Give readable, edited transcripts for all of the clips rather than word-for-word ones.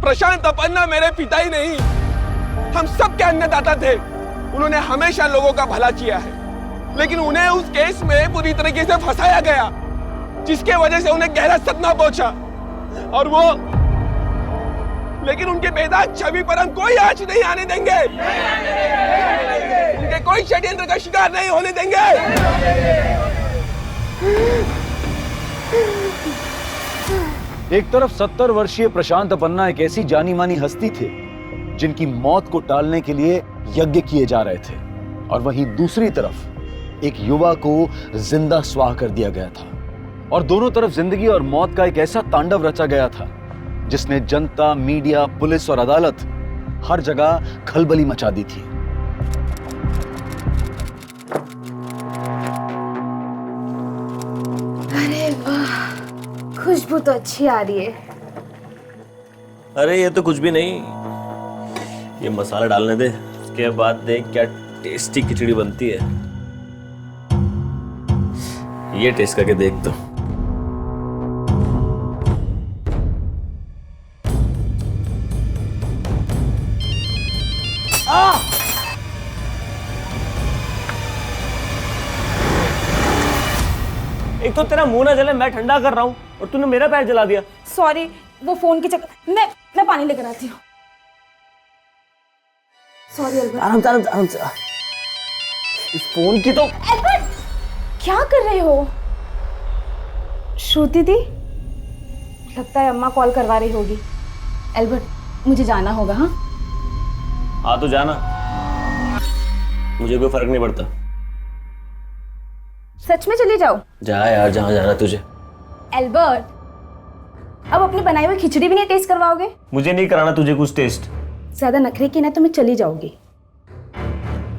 प्रशांत अपन्ना मेरे पिता ही नहीं, हम सब के अन्नदाता थे। उन्होंने हमेशा लोगों का भला किया है, लेकिन उन्हें उस केस में पूरी तरीके से फंसाया गया, जिसके वजह से उन्हें गहरा सदमा पहुंचा। और वो, लेकिन उनके बेदाग छवि पर हम कोई आंच नहीं आने देंगे। उनके कोई षड्यंत्र का शिकार नहीं होने देंगे। एक तरफ 70 वर्षीय प्रशांत अपन्ना एक ऐसी जानी मानी हस्ती थे जिनकी मौत को टालने के लिए यज्ञ किए जा रहे थे, और वहीं दूसरी तरफ एक युवा को जिंदा स्वाह कर दिया गया था। और दोनों तरफ जिंदगी और मौत का एक ऐसा तांडव रचा गया था जिसने जनता, मीडिया, पुलिस और अदालत हर जगह खलबली मचा दी थी। अरे वाह, खुशबू तो अच्छी आ रही है। अरे ये तो कुछ भी नहीं, ये मसाला डालने दे, उसके बाद देख क्या टेस्टी खिचड़ी बनती है। ये टेस्ट करके देख तो। एक तो तेरा मुंह ना जले, मैं ठंडा कर रहा हूँ और तूने मेरा पैर जला दिया। सॉरी, वो फोन के चक्कर। मैं पानी लेकर आती हूँ। Sorry Albert. आराम से, आराम से, आराम से। इस फोन की तो। अल्बर्ट, क्या कर रहे हो? श्रुति दी, लगता है अम्मा कॉल करवा रही होगी। अल्बर्ट, मुझे जाना होगा। हाँ हाँ तो जाना, मुझे कोई फर्क नहीं पड़ता। सच में चली जाओ? जा यार, जहाँ जाना तुझे। अल्बर्ट, अब अपनी बनाई हुई खिचड़ी भी नहीं टेस्ट करवाओगे? मुझे नहीं कराना तुझे कुछ टेस्ट। ज्यादा नखरे की ना तो मैं चली जाऊंगी।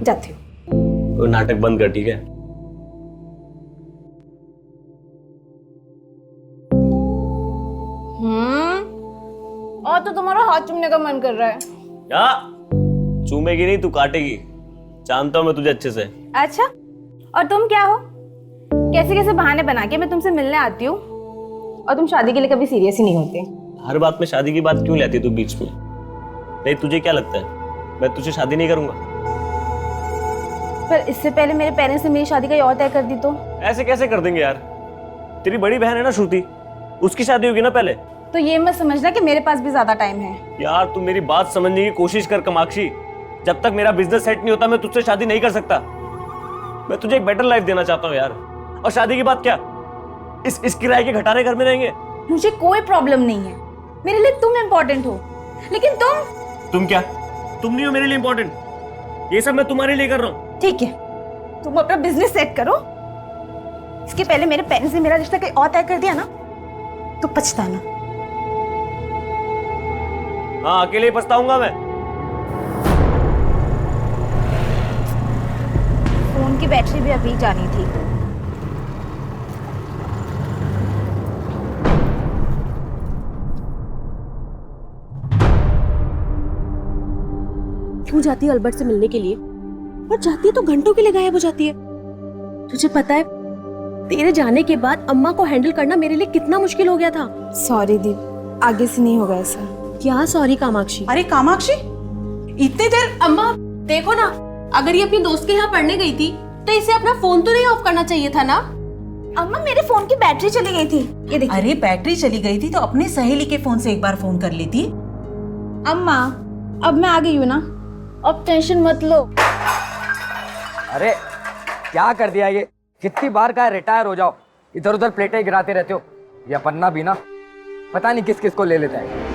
जाती हूँ। तो नाटक बंद कर, ठीक है? और तो तुम्हारा हाथ चूमने का मन कर रहा है। क्या? चूमेगी नहीं, तू काटेगी। जानता हूँ मैं तुझे अच्छे से। अच्छा, और तुम क्या हो? कैसे कैसे बहाने बना के मैं तुमसे मिलने आती हूँ, और तुम शादी के लिए कभी सीरियस ही नहीं होते। हर बात में शादी की बात क्यों लाती तू बीच में? नहीं, तुझे क्या लगता है मैं तुझसे शादी नहीं करूंगा? पर इससे पहले मेरे पेरेंट्स ने मेरी शादी का और तय कर दी तो? ऐसे कैसे कर देंगे यार? तेरी बड़ी बहन है ना श्रुति, उसकी शादी होगी ना पहले। तो ये मत समझना कि मेरे पास भी ज्यादा टाइम है। यार तू मेरी बात समझने की कोशिश कर कामाक्षी। जब तक मेरा बिजनेस सेट नहीं होता मैं तुझसे शादी नहीं कर सकता। मैं तुझे एक बेटर लाइफ देना चाहता हूँ यार। और शादी की बात क्या, इस किराए के घटारे घर में रहेंगे। मुझे कोई प्रॉब्लम नहीं है, मेरे लिए तुम इम्पोर्टेंट हो, लेकिन तुम क्या? तुम नहीं हो मेरे लिए इम्पोर्टेंट। ये सब मैं तुम्हारे लिए कर रहा हूँ। ठीक है, तुम अपना बिजनेस सेट करो। इसके पहले मेरे पेरेंट्स ने मेरा रिश्ता कहीं और तय कर दिया ना तो पछताना। हाँ, अकेले ही पछताऊंगा मैं। फोन की बैटरी भी अभी जानी थी। क्यों जाती है अल्बर्ट से मिलने के लिए? और जाती है तो घंटों के लिए गायब हो जाती है। तुझे पता है तेरे जाने के बाद अम्मा को हैंडल करना मेरे लिए कितना मुश्किल हो गया था। सॉरी दीप, आगे से नहीं होगा ऐसा। क्या सॉरी कामाक्षी? अरे कामाक्षी, इतनी देर? अम्मा देखो ना, अगर ये अपनी दोस्त के यहाँ पढ़ने गई थी तो इसे अपना फोन तो नहीं ऑफ करना चाहिए था ना? अम्मा, मेरे फोन की बैटरी चली गई थी। ये देखिए। अरे बैटरी चली गई थी तो अपनी सहेली के फोन से एक बार फोन कर लेती। अम्मा, अब मैं आ गई हूँ ना, अब टेंशन मत लो। अरे क्या कर दिया ये? कितनी बार कहा रिटायर हो जाओ, इधर उधर प्लेटें गिराते रहते हो। या पन्ना भी ना पता नहीं किस किस को ले लेता है।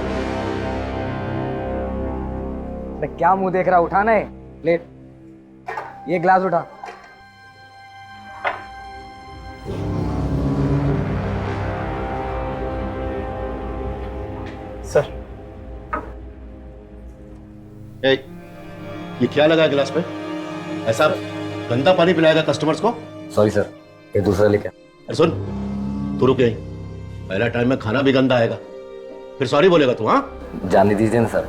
क्या मुंह देख रहा, उठाना है प्लेट। ये ग्लास उठा। सर, ये क्या लगा है गिलास पे? ऐसा गंदा पानी पिलाएगा कस्टमर्स को? सॉरी सर, ये दूसरा लेके। अरे सुन, तू रुक यहीं। पहला टाइम में खाना भी गंदा आएगा, फिर सॉरी बोलेगा तू? हाँ, जाने दीजिए ना सर,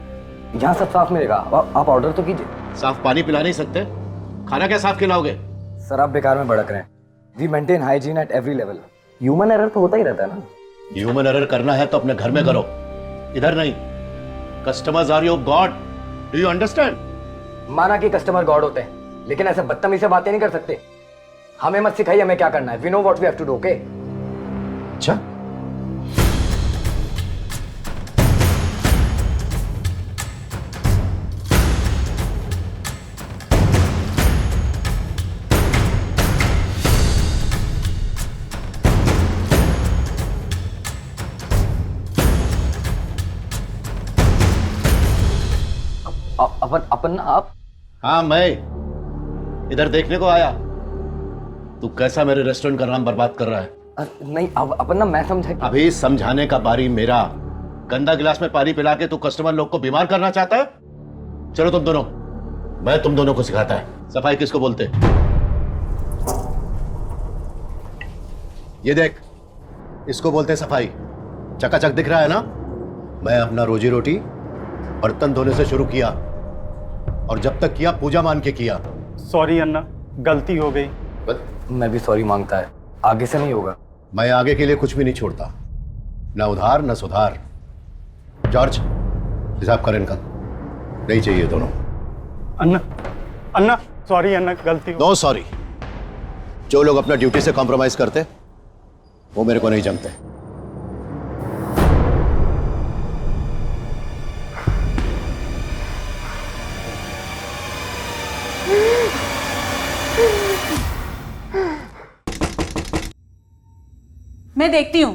यहाँ सब साफ मिलेगा। आप ऑर्डर तो कीजिए। साफ पानी पिला नहीं सकते, खाना क्या साफ खिलाओगे? सर आप बेकार में भड़क रहे हैं। We maintain hygiene at every level. Human error तो होता ही रहता है ना। ह्यूमन एरर करना है तो अपने घर में करो, इधर नहीं। Customers are your God. Do you understand? माना कि कस्टमर गॉड होते हैं, लेकिन ऐसे बदतमीज से बातें नहीं कर सकते। हमें मत सिखाइए हमें क्या करना है। We know what we have to do, okay? अच्छा, अपन आप हाँ मैं इधर देखने को आया। तू कैसा मेरे रेस्टोरेंट का नाम बर्बाद कर रहा है? नहीं अपन ना, मैं समझा कि अभी समझाने का बारी मेरा। गंदा गिलास में पानी पिला के तू कस्टमर लोग को बीमार करना चाहता है? चलो तुम दोनों, मैं तुम दोनों को सिखाता है सफाई किसको बोलते। ये देख, इसको बोलते हैं सफाई। चकाचक दिख रहा है ना? मैं अपना रोजी रोटी बर्तन धोने से शुरू किया, और जब तक किया पूजा मान के किया। सॉरी अन्ना, गलती हो गई। मैं भी सॉरी मांगता है, आगे से नहीं होगा। मैं आगे के लिए कुछ भी नहीं छोड़ता, ना उधार ना सुधार। जॉर्ज, हिसाब कर इनका। नहीं चाहिए दोनों। अन्ना सॉरी अन्ना, गलती हो। No sorry. जो लोग अपना ड्यूटी से कॉम्प्रोमाइज करते वो मेरे को नहीं जमते। मैं देखती हूँ।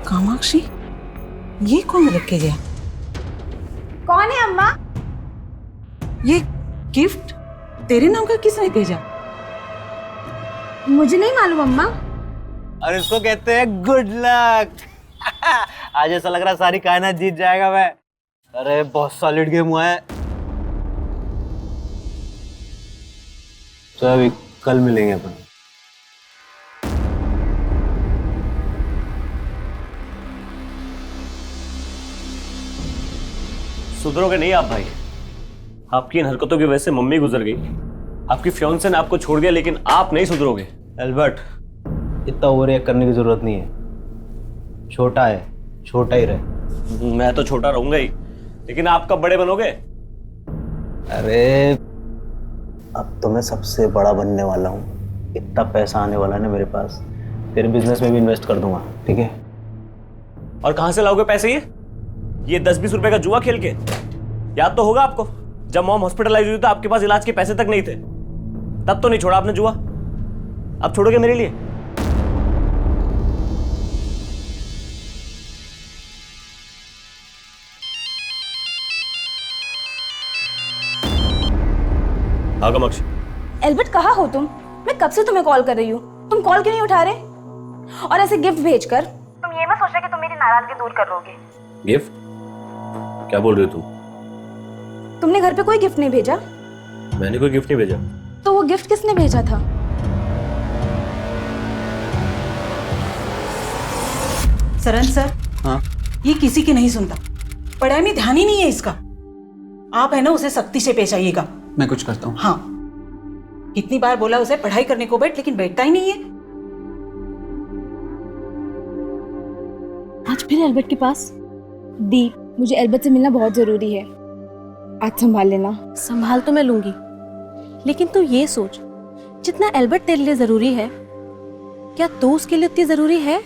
कामाक्षी, ये कौन रख के गया? कौन है अम्मा? ये गिफ्ट तेरे नाम का किसने भेजा? मुझे नहीं मालूम अम्मा। और इसको कहते हैं गुड लक। आज ऐसा लग रहा है सारी कायनात जीत जाएगा मैं। अरे बहुत सॉलिड गेम हुआ है। तो अभी कल मिलेंगे अपन। सुधरोगे नहीं आप भाई। आपकी इन हरकतों की वजह से मम्मी गुजर गई, आपकी फियांसे ने आपको छोड़ दिया, लेकिन आप नहीं सुधरोगे। एल्बर्ट, इतना ओवररिएक्ट करने की जरूरत नहीं है। छोटा है, छोटा ही रहे। मैं तो छोटा रहूंगा ही, लेकिन आप कब बड़े बनोगे? अरे अब तो मैं सबसे बड़ा बनने वाला हूँ। इतना पैसा आने वाला है ना मेरे पास, तेरे बिजनेस में भी इन्वेस्ट कर दूंगा, ठीक है? और कहां से लाओगे पैसे? ये 10-20 रुपए का जुआ खेल के? याद तो होगा आपको, जब मॉम हॉस्पिटलाइज हुई तो आपके पास इलाज के पैसे तक नहीं थे। तब तो नहीं छोड़ा आपने जुआ, अब छोड़ोगे मेरे लिए? हाँ कामाक्षी। एल्बर्ट कहाँ हो तुम? मैं कब से तुम्हें कॉल कर रही हूँ, तुम कॉल क्यों नहीं उठा रहे? और ऐसे गिफ्ट भेजकर तुम ये मत सोच रहे कि तुम मेरी नाराजगी दूर कर लोगे। गिफ्ट? क्या बोल रही हो तुम? तुमने घर पे कोई गिफ्ट नहीं भेजा? मैंने कोई गिफ्ट नहीं भेजा। तो वो गिफ्ट किसने भेजा था? सरन सर, हाँ? ये किसी की नहीं सुनता, पढ़ाई में ध्यान ही नहीं है इसका। आप है ना, उसे सख्ती से पेश आइएगा। मैं कुछ करता हूँ। हाँ, कितनी बार बोला उसे पढ़ाई करने को बैठ, लेकिन बैठता ही नहीं है। आज फिर एल्बर्ट के पास? दी, मुझे एल्बर्ट से मिलना बहुत जरूरी है, आज संभाल लेना। संभाल तो मैं लूंगी, लेकिन तू ये सोच, जितना एल्बर्ट तेरे लिए जरूरी है, क्या तू उसके लिए उतनी जरूरी है?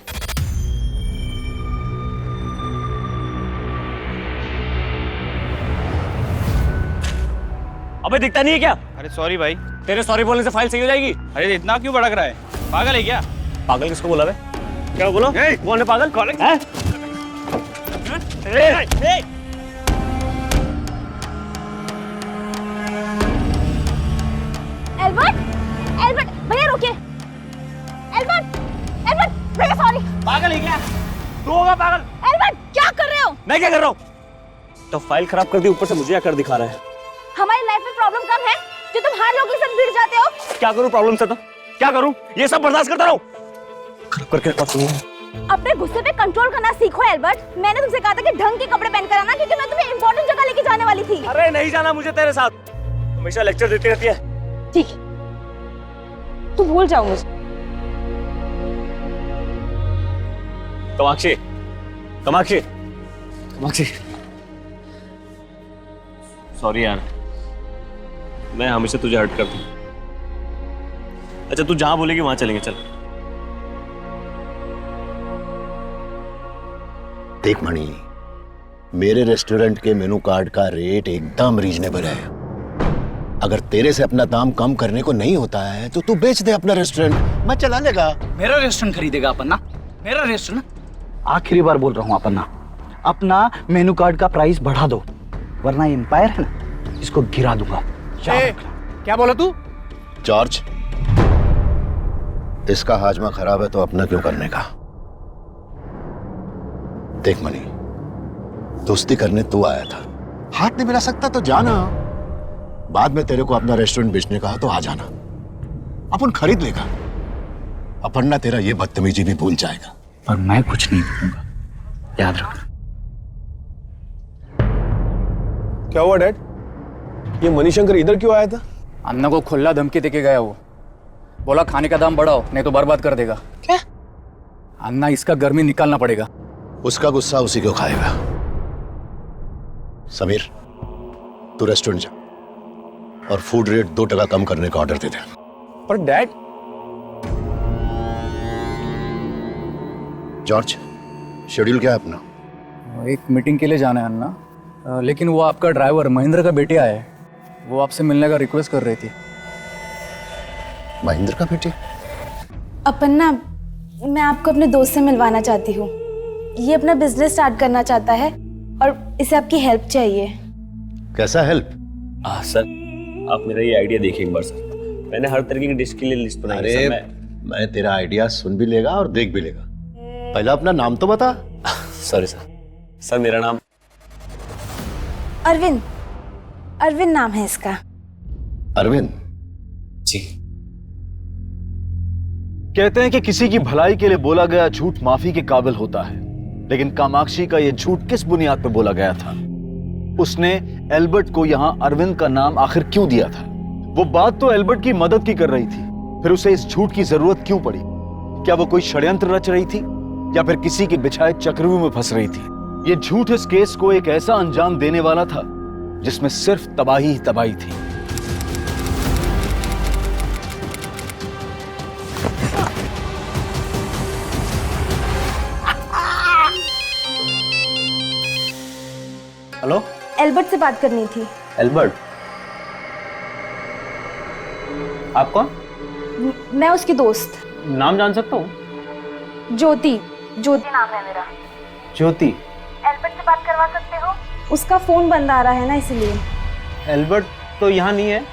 अबे दिखता नहीं है क्या? अरे सॉरी भाई। तेरे सॉरी बोलने से फाइल सही हो जाएगी? अरे इतना क्यों भड़क रहा है? पागल है क्या? पागल किसको बोला बे? क्या बोलो? कौन है पागल? हैं? एल्बर्ट, एल्बर्ट भैया रुकिए। एल्बर्ट, एल्बर्ट भैया सॉरी। पागल है क्या? तू होगा पागल? एल्बर्ट क्या कर रहे हो? मैं क्या कर रहा हूँ? तो फाइल खराब कर दी, ऊपर से मुझे आकर दिखा रहा है। हमारी लाइफ में प्रॉब्लम कब है जो तुम हर लोगों के साथ भिड़ जाते हो? क्या करूं प्रॉब्लम से? तो क्या करूं? ये सब बर्दाश्त करता रहूं? करके अपने गुस्से पे कंट्रोल करना सीखो एल्बर्ट। मैंने तुमसे कहा था कि ढंग के कपड़े पहनकर आना, क्योंकि मैं तुम्हें इंपॉर्टेंट जगह लेके जाने वाली थी। अरे नहीं जाना मुझे तेरे साथ, हमेशा लेक्चर देती रहती है। ठीक है, तू भूल जाओ मुझे। कामाक्षी, कामाक्षी, कामाक्षी, सॉरी यार, मैं हमेशा तुझे हर्ट कर दूं। अच्छा तू जहां बोलेगी वहां चलेंगे, चल। देख मणि, मेरे रेस्टोरेंट के मेनू कार्ड का रेट एकदम रीजनेबल है। अगर तेरे से अपना दाम कम करने को नहीं होता है तो तू बेच दे अपना रेस्टोरेंट, मैं चला लेगा। मेरा रेस्टोरेंट खरीदेगा अपना? मेरा रेस्टोरेंट? आखिरी बार बोल रहा हूँ अपना, अपना मेनू कार्ड का प्राइस बढ़ा दो, वरना एम्पायर है ना, इसको गिरा दूंगा। क्या बोला तू? जॉर्ज, इसका हाजमा खराब है तो अपना क्यों करने का? देख मणि, दोस्ती करने तू आया था, हाथ नहीं मिला सकता तो जाना। बाद में तेरे को अपना रेस्टोरेंट बेचने का तो आ जाना, अपन खरीद लेगा। अपना तेरा ये बदतमीजी भी भूल जाएगा। पर मैं कुछ नहीं भूलूंगा, याद रखना। क्या हुआ डैड? ये मणिशंकर इधर क्यों आया था? अन्ना को खुला धमकी देके गया वो, बोला खाने का दाम बढ़ाओ नहीं तो बर्बाद कर देगा। क्या? अन्ना इसका गर्मी निकालना पड़ेगा। उसका गुस्सा उसी को खाएगा। समीर, तू रेस्टोरेंट जा और फूड रेट 2% कम करने का ऑर्डर दे दे। पर डैड, जॉर्ज, शेड्यूल क्या है अपना? एक मीटिंग के लिए जाना है अन्ना, लेकिन वो आपका ड्राइवर महेंद्र का बेटे आया है, वो आपसे मिलने का रिक्वेस्ट कर रही थी। महेंद्र का बेटे? अपन्ना, मैं आपको अपने दोस्त से मिलवाना चाहती हूँ। ये अपना बिजनेस स्टार्ट करना चाहता है और इसे आपकी हेल्प चाहिए। कैसा हेल्प? सर आप मेरा ये आइडिया देखिए एक बार सर, मैंने हर तरीके की डिश के लिए लिस्ट बनाई है सर। मैं तेरा आइडिया सुन भी लेगा और देख भी लेगा। पहले अपना नाम तो बता। सॉरी सर, सर मेरा नाम अरविंद, अरविंद नाम है इसका। अरविंद जी। कहते हैं कि किसी की भलाई के लिए बोला गया झूठ माफी के काबिल होता है, लेकिन कामाक्षी का यह झूठ किस बुनियाद पर बोला गया था? उसने एल्बर्ट को यहां अरविंद का नाम आखिर क्यों दिया था? वो बात तो एल्बर्ट की मदद की कर रही थी, फिर उसे इस झूठ की जरूरत क्यों पड़ी? क्या वो कोई षड्यंत्र रच रही थी या फिर किसी के बिछाए चक्रव्यूह में फंस रही थी? ये झूठ इस केस को एक ऐसा अंजाम देने वाला था जिसमें सिर्फ तबाही ही तबाही थी। हेलो, एल्बर्ट से बात करनी थी। एल्बर्ट? आप कौन? मैं उसकी दोस्त। नाम जान सकता हूँ? ज्योति, ज्योति नाम है मेरा। ज्योति? एल्बर्ट से बात करवा सकते हो? उसका फोन बंद आ रहा है ना, इसलिए। एल्बर्ट तो यहाँ नहीं है,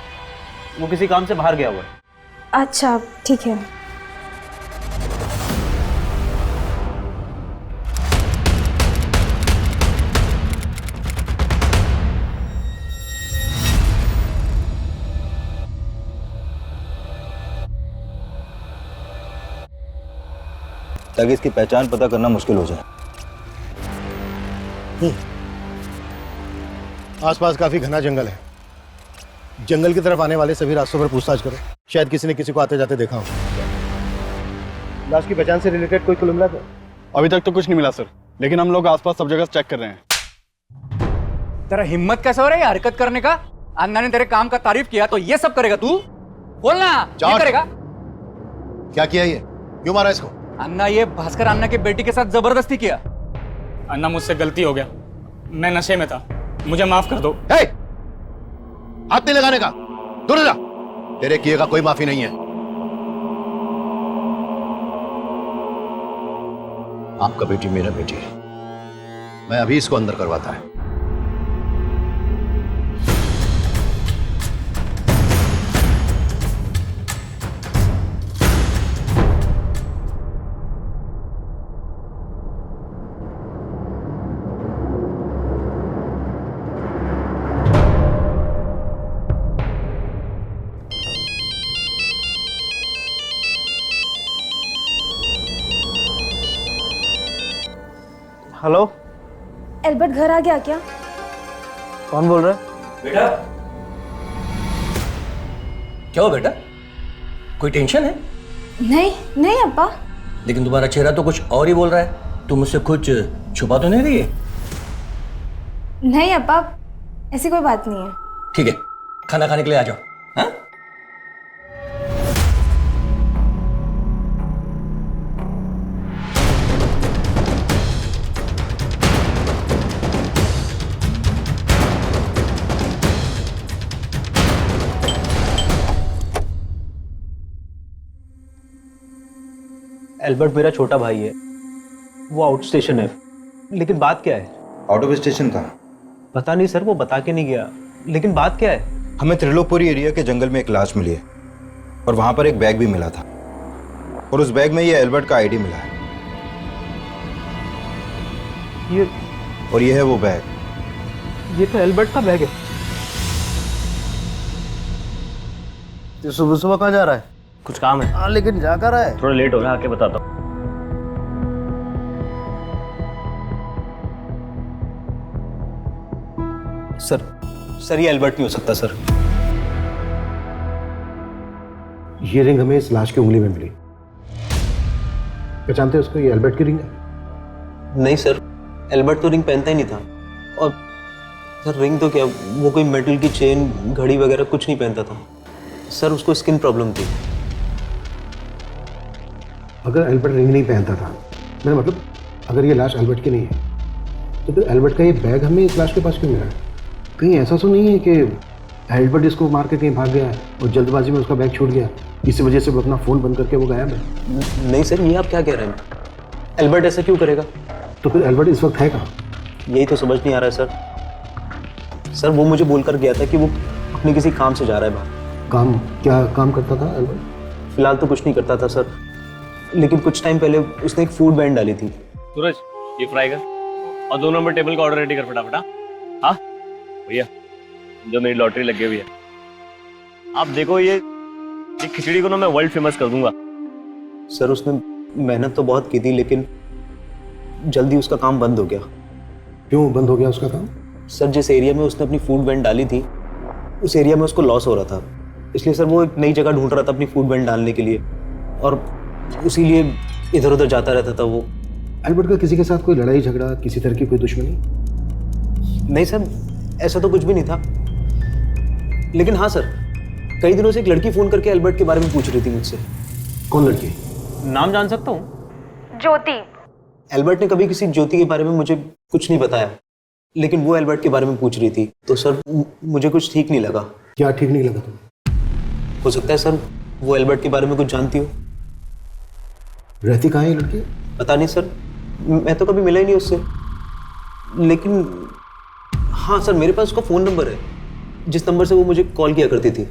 वो किसी काम से बाहर गया हुआ है। अच्छा ठीक है। ताकि इसकी पहचान पता करना मुश्किल हो जाए। आसपास काफी घना जंगल है। जंगल की तरफ आने वाले सभी रास्तों पर पूछताछ करो, शायद किसी ने किसी को आते जाते देखा हो। लाश की पहचान से रिलेटेड कोई क्लू मिला था? अभी तक तो कुछ नहीं मिला सर, लेकिन हम लोग आसपास सब जगह चेक कर रहे हैं। तेरा हिम्मत कैसे हो रहा है हरकत करने का? अन्ना ने तेरे काम का तारीफ किया तो ये सब करेगा तू? बोलना, ये करेगा? क्या किया ये? क्यों मारा इसको? अन्ना, ये भास्कर अन्ना के बेटी के साथ जबरदस्ती किया। अन्ना मुझसे गलती हो गया, मैं नशे में था, मुझे माफ कर दो। हे! हाथ नहीं लगाने का, दूर जा। तेरे किए का कोई माफी नहीं है। आपका बेटी मेरा बेटी है, मैं अभी इसको अंदर करवाता है। हेलो, एल्बर्ट घर आ गया क्या? कौन बोल रहा है? बेटा क्या हो बेटा, कोई टेंशन है? नहीं नहीं अब्बा। लेकिन तुम्हारा चेहरा तो कुछ और ही बोल रहा है। तुम मुझसे कुछ छुपा तो नहीं रही है? नहीं अप्पा, ऐसी कोई बात नहीं है। ठीक है, खाना खाने के लिए आ जाओ। हाँ? एल्बर्ट मेरा छोटा भाई है, वो आउट स्टेशन है। लेकिन बात क्या है? आउट ऑफ स्टेशन का पता नहीं सर, वो बता के नहीं गया। लेकिन बात क्या है? हमें त्रिलोकपुरी एरिया के जंगल में एक लाश मिली है और वहां पर एक बैग भी मिला था और उस बैग में ये एल्बर्ट का आईडी मिला है। ये है वो बैग। ये तो एल्बर्ट का बैग है। तो सुबह सुबह कहाँ जा रहा है? कुछ काम है। हाँ, लेकिन जा कर रहा है? थोड़ा लेट हो रहा है, आके बताता हूँ। सर ये एल्बर्ट नहीं हो सकता सर। ये रिंग हमें इस लाश की उंगली में मिली। पहचानते हो उसको? ये एल्बर्ट की रिंग है। नहीं सर, एल्बर्ट तो रिंग पहनता ही नहीं था। और सर रिंग तो क्या, वो कोई मेटल की चेन घड़ी वगैरह कुछ नहीं पहनता था सर। उसको स्किन प्रॉब्लम थी। अगर एल्बर्ट रिंग नहीं पहनता था, मेरा मतलब अगर ये लाश एल्बर्ट की नहीं है, तो फिर एल्बर्ट का ये बैग हमें इस लाश के पास क्यों मिला? कहीं ऐसा तो नहीं है कि एल्बर्ट इसको मार के कहीं भाग गया है और जल्दबाजी में उसका बैग छूट गया, इसी वजह से वो अपना फ़ोन बंद करके वो गायब है? नहीं सर, ये आप क्या कह रहे हैं? एल्बर्ट ऐसा क्यों करेगा? तो फिर एल्बर्ट इस वक्त है कहाँ? यही तो समझ नहीं आ रहा है सर। वो मुझे बोलकर गया था कि वो अपने किसी काम से जा रहा है बाहर। काम? क्या काम करता था एल्बर्ट? फिलहाल तो कुछ नहीं करता था सर, लेकिन कुछ टाइम पहले उसने एक फूड बैंड डाली थी। सूरज, ये फ्राई कर और 2 नंबर टेबल का ऑर्डर रेडी कर फटाफट। हाँ भैया, जो मेरी लॉटरी लगी हुई है, आप देखो ये खिचड़ी को ना मैं वर्ल्ड फेमस कर दूंगा। सर उसने मेहनत तो बहुत की थी, लेकिन जल्दी उसका काम बंद हो गया। क्यों बंद हो गया उसका काम? सर जिस एरिया में उसने अपनी फूड वैन डाली थी, उस एरिया में उसको लॉस हो रहा था, इसलिए सर वो एक नई जगह ढूंढ रहा था अपनी फूड वैन डालने के लिए, और इसीलिए इधर उधर जाता रहता था वो। एल्बर्ट का किसी के साथ कोई लड़ाई झगड़ा, किसी तरह की कोई दुश्मनी? नहीं सर, ऐसा तो कुछ भी नहीं था। लेकिन हाँ सर, कई दिनों से एक लड़की फोन करके एल्बर्ट के बारे में पूछ रही थी मुझसे। कौन लड़की? नाम जान सकता हूँ? ज्योति। एल्बर्ट ने कभी किसी ज्योति के बारे में मुझे कुछ नहीं बताया, लेकिन वो एल्बर्ट के बारे में पूछ रही थी, तो सर मुझे कुछ ठीक नहीं लगा। क्या ठीक नहीं लगा तुम्हें? हो सकता है सर वो एल्बर्ट के बारे में कुछ जानती हो। रहती कहाँ है ये लड़की? पता नहीं सर, मैं तो कभी मिला ही नहीं उससे। लेकिन हाँ सर, मेरे पास उसका फ़ोन नंबर है, जिस नंबर से वो मुझे कॉल किया करती थी।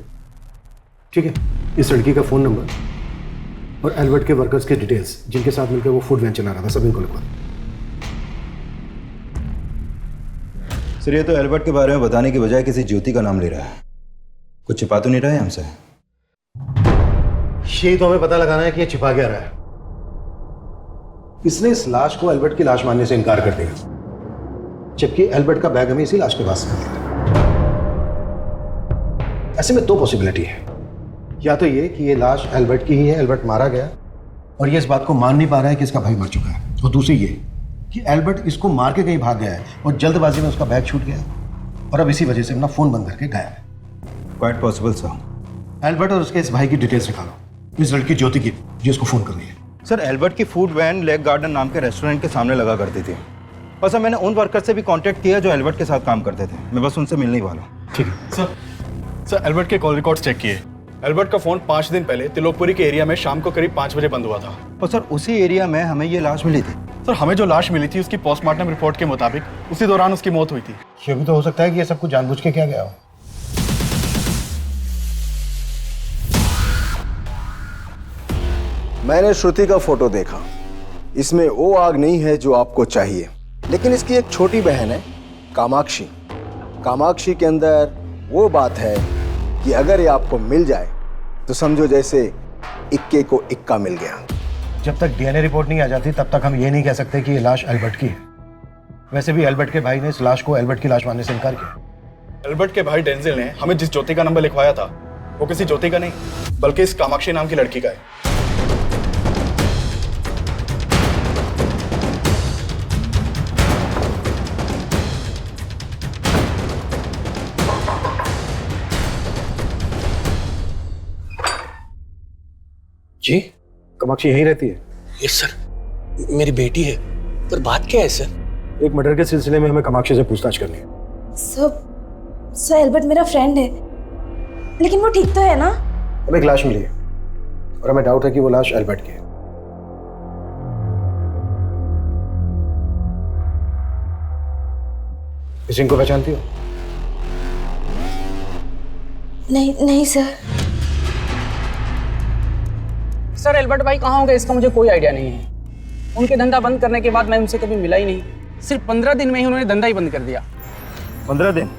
ठीक है, इस लड़की का फ़ोन नंबर और एल्बर्ट के वर्कर्स के डिटेल्स, जिनके साथ मिलकर वो फूड वैन चला रहा था, सब इनको लिखवा। सर ये तो एल्बर्ट के बारे में बताने की बजाय किसी ज्योति का नाम ले रहा है। कुछ छिपा तो नहीं रहा है हमसे? यही तो हमें पता लगाना है कि ये छिपा क्या रहा है। इसने इस लाश को एल्बर्ट की लाश मानने से इनकार कर दिया, जबकि एल्बर्ट का बैग हमें इसी लाश के पास मिला। ऐसे में दो पॉसिबिलिटी है, या तो ये कि ये लाश एल्बर्ट की ही है, एल्बर्ट मारा गया और ये इस बात को मान नहीं पा रहा है कि इसका भाई मर चुका है, और दूसरी ये कि एल्बर्ट इसको मार के कहीं भाग गया है और जल्दबाजी में उसका बैग छूट गया और अब इसी वजह से अपना फ़ोन बंद करके गायब है। Quite possible sir. एल्बर्ट और उसके इस भाई की डिटेल्स निकालो, इस लड़की ज्योति की जिसको फ़ोन कर रही है। सर एल्बर्ट की फूड वैन लेक गार्डन नाम के रेस्टोरेंट के सामने लगा करती थी, और सर मैंने उन वर्कर से भी कांटेक्ट किया जो एल्बर्ट के साथ काम करते थे। मैं बस उनसे मिलने ही वाला हूँ। ठीक है सर एल्बर्ट के कॉल रिकॉर्ड्स चेक किए। एल्बर्ट का फोन 5 दिन पहले तिलोकपुरी के एरिया में शाम को करीब 5 बजे बंद हुआ था। और सर उसी एरिया में हमें ये लाश मिली थी। सर हमें जो लाश मिली थी उसकी पोस्टमार्टम रिपोर्ट के मुताबिक उसी दौरान उसकी मौत हुई थी। ये भी तो हो सकता है कि ये सब कुछ जानबूझ के किया गया हो। मैंने श्रुति का फोटो देखा, इसमें वो आग नहीं है जो आपको चाहिए, लेकिन इसकी एक छोटी बहन है कामाक्षी। कामाक्षी के अंदर वो बात है कि अगर ये आपको मिल जाए तो समझो जैसे इक्के को इक्का मिल गया। जब तक डीएनए रिपोर्ट नहीं आ जाती तब तक हम ये नहीं कह सकते कि ये लाश एल्बर्ट की है। वैसे भी एल्बर्ट के भाई ने इस लाश को एल्बर्ट की लाश मानने से इनकार किया। एल्बर्ट के भाई डेंजिल ने हमें जिस ज्योति का नंबर लिखवाया था वो किसी ज्योति का नहीं, बल्कि इस कामाक्षी नाम की लड़की का है। जी, कामाक्षी यहीं रहती है? यस सर, मेरी बेटी है। पर बात क्या है सर? एक मर्डर के सिलसिले में हमें कामाक्षी से पूछताछ करनी है। सर एल्बर्ट मेरा फ्रेंड है, लेकिन वो ठीक तो है ना? हमें एक लाश मिली है और हमें डाउट है कि वो लाश एल्बर्ट की है। किसी को पहचानती हो? नहीं सर। सर एल्बर्ट भाई कहाँ होंगे इसका मुझे कोई आइडिया नहीं है। उनके धंधा बंद करने के बाद मैं उनसे कभी मिला ही नहीं। सिर्फ 15 दिन में ही उन्होंने धंधा ही बंद कर दिया। 15 दिन?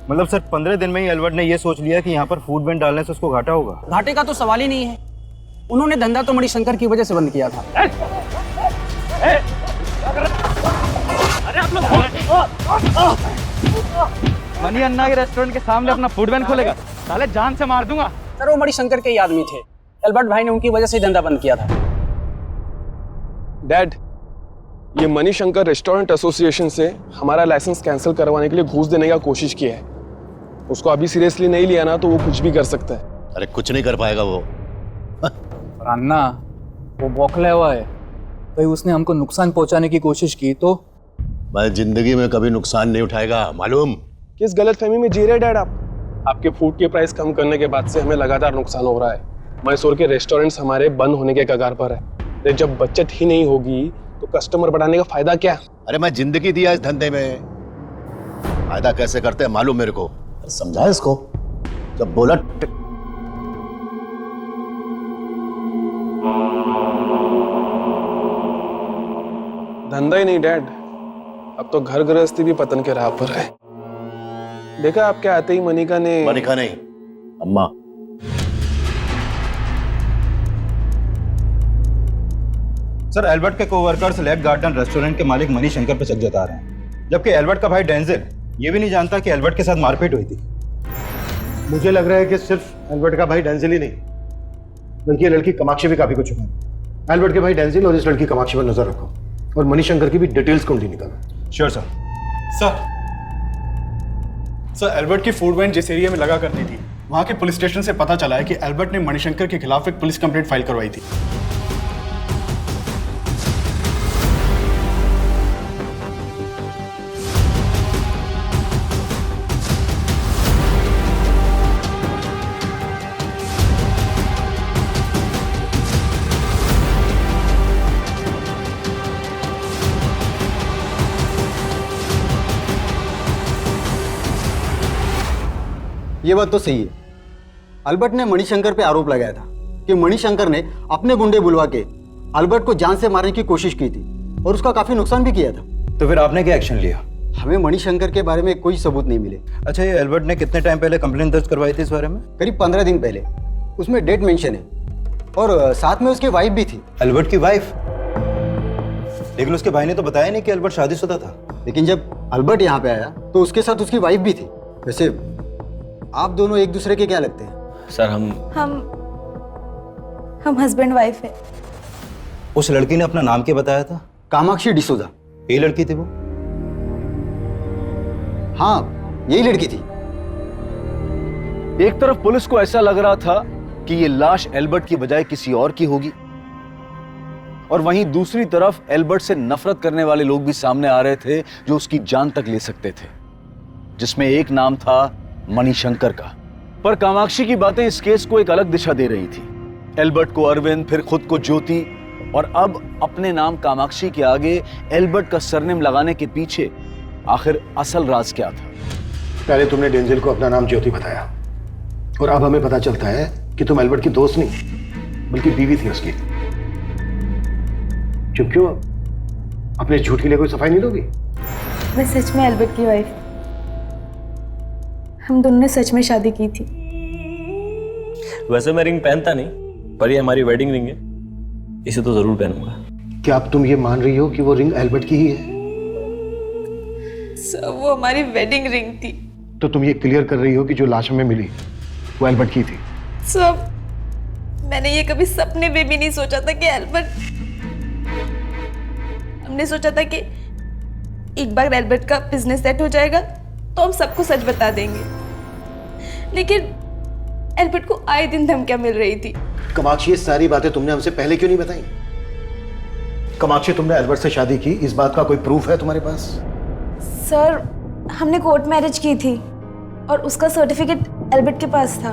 मतलब सर 15 दिन में ही एल्बर्ट ने ये सोच लिया कि यहाँ पर फूड वैन डालने से उसको घाटा होगा? घाटे का तो सवाल ही नहीं है। उन्होंने धंधा तो मणिशंकर की वजह से बंद किया था। मनी अन्ना के रेस्टोरेंट के सामने अपना फूड वैन खोलेगा? साले जान से मार दूंगा। सर वो मणिशंकर के ही आदमी थे। एल्बर्ट भाई ने उनकी वजह से धंधा बंद किया था। डैड, ये मणिशंकर रेस्टोरेंट एसोसिएशन से हमारा लाइसेंस कैंसिल करवाने के लिए घूस देने का कोशिश किया है। उसको अभी सीरियसली नहीं लिया ना तो वो कुछ भी कर सकता है। अरे कुछ नहीं कर पाएगा वो। अन्ना वो बौखला हुआ है, कहीं उसने हमको नुकसान पहुंचाने की कोशिश की तो? मैं जिंदगी में कभी नुकसान नहीं उठाएगा, मालूम? किस गलतफहमी में जी रहे डैड आप? आपके फूड के प्राइस कम करने के बाद से हमें लगातार नुकसान हो रहा है। मैसूर के रेस्टोरेंट्स हमारे बंद होने के कगार पर है। जब बचत ही नहीं होगी तो कस्टमर बढ़ाने का फायदा क्या? अरे मैं जिंदगी दिया इस धंधे में, फायदा कैसे करते हैं मालूम मेरे को। समझा इसको? जब बोला धंधा ही नहीं डैड, अब तो घर गृहस्थी भी पतन के राह पर है। देखा आपके आते ही मनिका नहीं, अम्मा। सर एल्बर्ट के कोवर्कर्स लेक गार्डन रेस्टोरेंट के मालिक मणिशंकर पर शक जता रहे हैं, जबकि एल्बर्ट का भाई डेंजिल ये भी नहीं जानता कि एल्बर्ट के साथ मारपीट हुई थी। मुझे लग रहा है कि सिर्फ एल्बर्ट का भाई डेंजिल ही नहीं, बल्कि ये लड़की कामाक्षी भी काफी कुछ है। एल्बर्ट के भाई डेंजिल और इस लड़की कामाक्षी पर नजर रखो और मणिशंकर की भी डिटेल्स कुंडली निकालो। Sure sir. सर एल्बर्ट की फूड वैन जिस एरिया में लगा करती थी, वहां के पुलिस स्टेशन से पता चला है कि एल्बर्ट ने मणिशंकर के खिलाफ एक पुलिस कंप्लेंट फाइल करवाई थी। ये बात तो सही है। अल्बर्ट ने मणिशंकर पे आरोप लगाया था कि मणिशंकर ने अपने गुंडे बुलवा के अल्बर्ट को जान से मारने की कोशिश की थी और उसका काफी नुकसान भी किया था। तो फिर आपने क्या एक्शन लिया? हमें मणिशंकर के बारे में कोई सबूत नहीं मिले। अच्छा, ये एल्बर्ट ने कितने टाइम पहले कंप्लेंट दर्ज करवाई थी इस बारे में? करीब 15 दिन पहले। उसमें डेट मेंशन है और साथ में उसकी वाइफ भी थी। एल्बर्ट की वाइफ? लेकिन उसके भाई ने तो बताया नहीं कि एल्बर्ट शादीशुदा था। लेकिन जब अल्बर्ट यहाँ पे आया तो उसके साथ उसकी वाइफ भी थी। वैसे आप दोनों एक दूसरे के क्या लगते हैं? सर हम हस्बैंड वाइफ है। उस लड़की ने अपना नाम क्या बताया था? कामाक्षी डिसूजा। यही लड़की थी वो? हाँ, यही लड़की थी। एक तरफ पुलिस को ऐसा लग रहा था कि ये लाश एल्बर्ट की बजाय किसी और की होगी, और वहीं दूसरी तरफ एल्बर्ट से नफरत करने वाले लोग भी सामने आ रहे थे जो उसकी जान तक ले सकते थे, जिसमें एक नाम था मणिशंकर का। पर कामाक्षी की बातें इस केस को एक अलग दिशा दे रही थी। एल्बर्ट को अरविंद, फिर खुद को ज्योति, और अब अपने नाम कामाक्षी के आगे एल्बर्ट का सरनेम लगाने के पीछे आखिर असल राज क्या था? पहले तुमने डेंजिल को अपना नाम ज्योति बताया और अब हमें पता चलता है कि तुम एल्बर्ट की दोस्त नहीं बल्कि बीवी थी उसकी। चुप क्यों? अपने झूठ के लिए कोई सफाई नहीं दोगी? मैं सच में एल्बर्ट की वाइफ। हम दोनों ने सच में शादी की थी। वैसे मैं रिंग पहनता नहीं, पर ये हमारी वेडिंग रिंग है, इसे तो जरूर पहनूंगा। क्या अब तुम ये मान रही हो कि वो रिंग एल्बर्ट की ही है? सर वो हमारी वेडिंग रिंग थी। तो तुम ये क्लियर कर रही हो कि जो लाश हमें मिली वो एल्बर्ट की थी? सर मैंने ये कभी सपने में भी नहीं सोचा था कि एल्बर्ट। हमने सोचा था कि एक बार एल्बर्ट का बिजनेस सेट हो जाएगा तो हम सबको सच बता देंगे, लेकिन एल्बर्ट को आए दिन धमकियां मिल रही थी। कामाक्षी, ये सारी बातें तुमने हमसे पहले क्यों नहीं बताई? कामाक्षी, तुमने एल्बर्ट से शादी की, इस बात का कोई प्रूफ है तुम्हारे पास? सर, हमने कोर्ट मैरिज की थी और उसका सर्टिफिकेट एल्बर्ट के पास था।